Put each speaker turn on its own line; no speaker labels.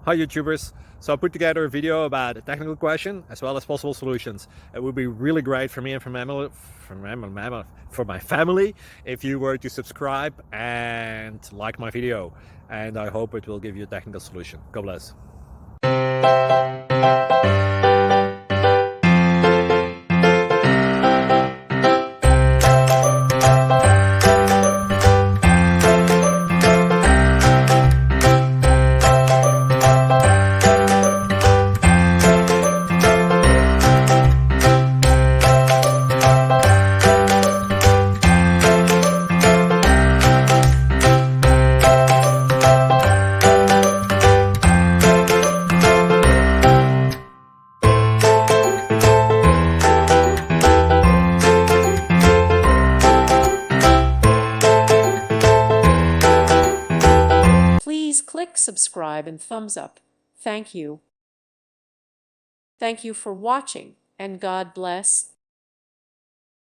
Hi YouTubers. So I put together a video about a technical question as well as possible solutions. It would be really great for me and for my family if you were to subscribe and like my video. And I hope it will give you a technical solution. God bless.
Please click subscribe and thumbs up. Thank you. Thank you for watching, and God bless.